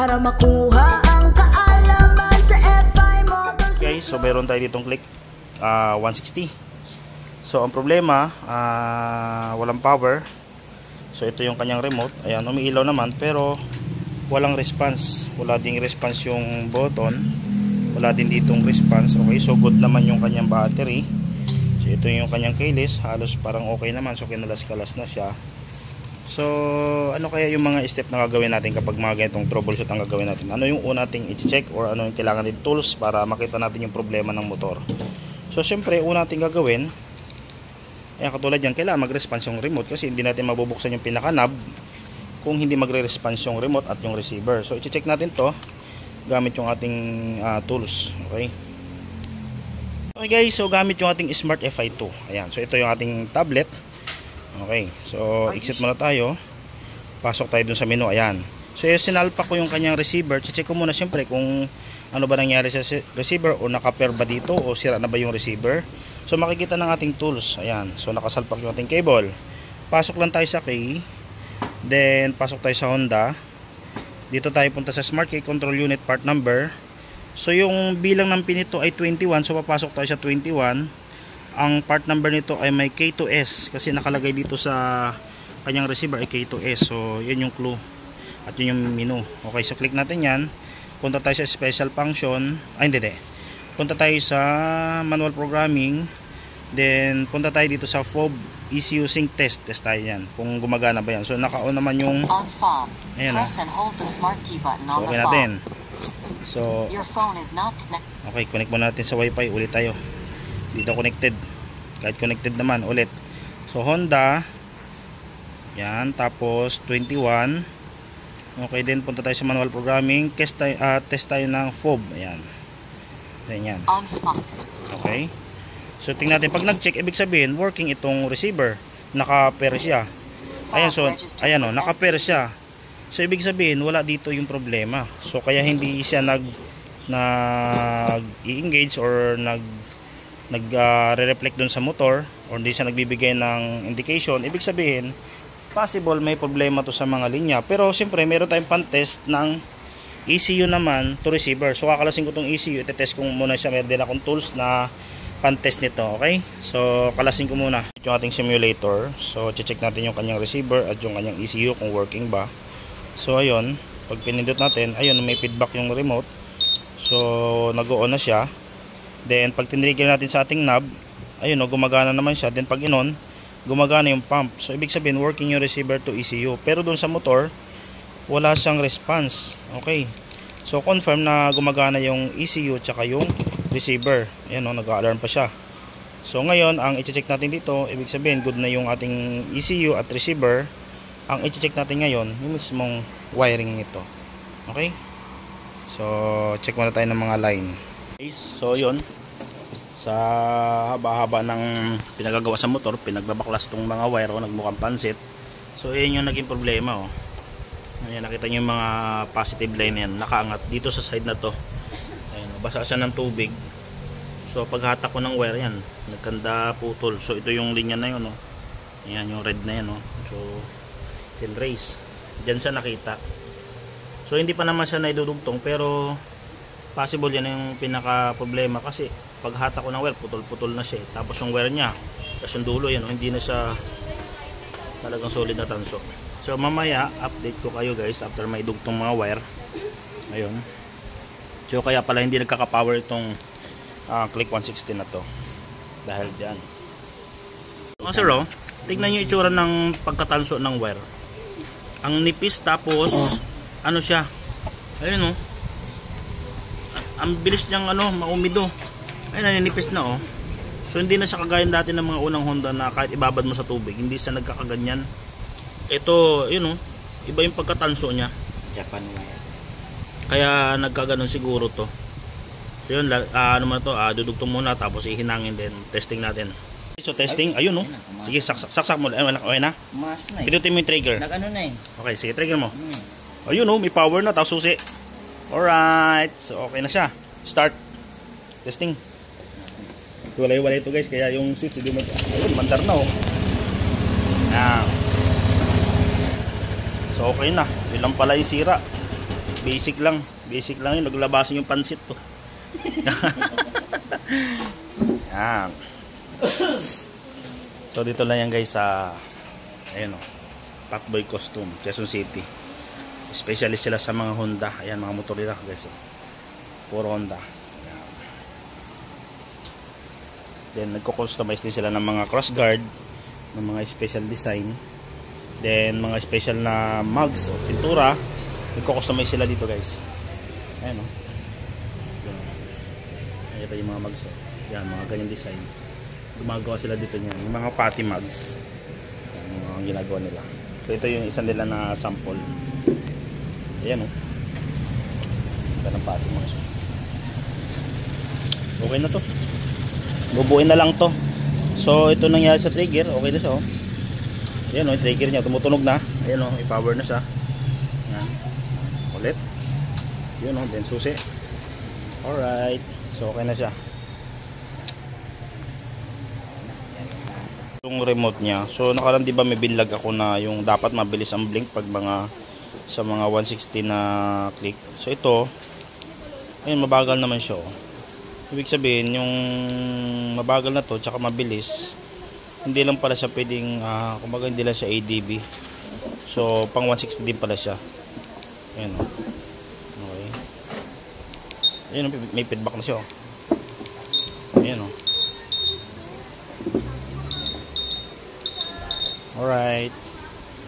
para makuha ang kaalaman sa FI Motors. Guys, so meron tayo ditong click 160. So ang problema, walang power. So ito yung kanyang remote. Ayan, umiilaw naman pero walang response. Wala ding response yung button. Wala din ditong response. Okay, so good naman yung kanyang battery. So ito yung kanyang keyless. Halos parang okay naman. So kinalas-kalas na siya. So ano kaya yung mga step na gagawin natin kapag mga ganitong troubleshoot ang gagawin natin? Ano yung una nating i-check or ano yung kailangan din tools para makita natin yung problema ng motor? So syempre una nating gagawin, ayan, katulad yan, kailangan mag-response yung remote kasi hindi natin mabubuksan yung pinaka-knob kung hindi magre-response yung remote at yung receiver. So i-check natin to gamit yung ating tools. Okay guys, so gamit yung ating Smart FI2. Ayan, so ito yung ating tablet. Okay, so exit muna tayo. Pasok tayo dun sa menu. Ayan, so sinalpa ko yung kanyang receiver. Check ko muna siyempre kung ano ba nangyari sa receiver o naka-pair ba dito o sira na ba yung receiver. So makikita ng ating tools. Ayan, so nakasalpak yung ating cable. Pasok lang tayo sa key. Then pasok tayo sa Honda. Dito tayo punta sa Smart Key Control Unit part number. So yung bilang ng pin nito ay 21. So papasok tayo sa 21. Ang part number nito ay may K2S kasi nakalagay dito sa kanyang receiver ay K2S. So yun yung clue at yun yung menu. Okay, so click natin yan. Punta tayo sa special function. Ay hindi. Punta tayo sa manual programming. Then punta tayo dito sa FOB ECU sync test. Test tayo yan kung gumagana ba yan. So naka-on naman yung ayan, press and hold the smart key button on the phone. So your phone is not connected. Okay, connect muna natin sa wifi. Ulit tayo. Dito connected. Kahit connected naman ulit. So Honda. Yan, tapos 21. Okay, then punta tayo sa manual programming. Test tayo ng FOB. Ayan. Ayan. Okay. So tingnan natin. Pag nag-check, ibig sabihin, working itong receiver. Naka-pair siya. Ayan, so, ayan o, naka-pair siya. So ibig sabihin, wala dito yung problema. So kaya hindi siya nag-i-engage or nag-re-reflect dun sa motor or hindi siya nagbibigay ng indication. Ibig sabihin, possible may problema to sa mga linya. Pero siyempre meron tayong pan-test ng ECU naman to receiver. So kakalasin ko tong ECU, ite-test ko muna siya. Meron din akong tools na pan-test nito. Okay, so kalasin ko muna yung ating simulator. So check natin yung kanyang receiver at yung kanyang ECU kung working ba. So ayun, pag pinindot natin, ayun, may feedback yung remote. So nag-on na siya. Then pag tinrigger natin sa ating knob, ayun, gumagana naman siya. Then pag in-on, gumagana yung pump. So ibig sabihin working yung receiver to ECU. Pero doon sa motor, wala siyang response. Okay, so confirm na gumagana yung ECU tsaka yung receiver. Ayan o, nag-alarm pa siya. So ngayon, ang i-check natin dito, ibig sabihin good na yung ating ECU at receiver. Ang i-check natin ngayon, yung mismong wiring nito. Okay, so check muna tayo ng mga line. So yun, sa haba-haba ng pinagagawa sa motor, pinagbabaklas tong mga wire o nagmukhang pansit. So yun yung naging problema. Ayan, nakita nyo yung mga positive line yan, nakaangat dito sa side na to. Ayan, basa siya ng tubig. So paghatak ko ng wire yan, nagkanda putol. So ito yung linya na yun. Ayan, yung red na yan. So tin race, dyan siya nakita. So hindi pa naman siya naidudugtong, pero possible yan yung pinaka problema kasi paghatak ko ng wire, putol-putol na siya. Tapos yung wire niya, tapos yung dulo yan, hindi na siya talagang solid na tanso. So mamaya update ko kayo guys after maidugtong mga wire. Ayun. So kaya pala hindi nagkaka-power itong Click 160 na to dahil diyan. Mga sir, tignan nyo itsura ng pagkatanso ng wire. Ang nipis, tapos ano siya, ayun ang bilis niyang maumido. Ayun, naninipis na So hindi na siya kagaya dati ng mga unang Honda na kahit ibabad mo sa tubig, hindi siya nagkakaganyan. Ito, yun iba yung pagkatanso niya. Japan wire. Kaya nagkaganon siguro to. So yun, ano man to, dudugtong muna tapos ihinangin din, testing natin. So testing, ayun Sige, saksak mo. Okay na? Pinutin mo yung trigger. Nag-ano na Okay, sige, trigger mo. Ayun may power na, tapos susi. Alright, so okay na siya. Start. Testing. Walay-walay ito guys, kaya yung switch hindi mo. Ayun, mandar na So okay na, yun lang pala yung sira. Basic lang yun, naglabasan yung pansit to. Yan. So dito lang yan guys sa ayun oh, Pacboy Costume, Quezon City. Specialist sila sa mga Honda. Ayan, mga motor nila guys oh. Puro Honda. Ayan. Then nagko-customize din sila ng mga crossguard, ng mga special design. Then mga special na mugs o pintura, nagko-customize sila dito guys. Ayan oh. Ito yung mga mugs. Yan, mga ganyan design. Gumagawa sila dito niyan. Yung mga patty mugs. Yan, yung mga ginagawa nila. So ito yung isa nila na sample. Ayan oh. Ito ng patty mugs. Okay na to. Bubuin na lang to. So ito nangyari sa trigger. Okay na siya oh. Ayan oh, yung trigger niya. Tumutunog na. Ayan oh, i-power na siya. Yan. Ulit. Yun oh, then susi. Alright. So okay na siya. Yung remote niya. So nakaraan di ba may binlag ako na yung dapat mabilis ang blink pag mga sa mga 160 na click. So ito, ayun mabagal naman siya. Ibig sabihin yung mabagal na to tsaka mabilis. Hindi lang pala siya pwedeng kumbaga hindi lang siya ADB. So pang 160 din pala siya. Ayun oh. Okay. Ayun, may feedback na siya oh. Ayan oh. Alright.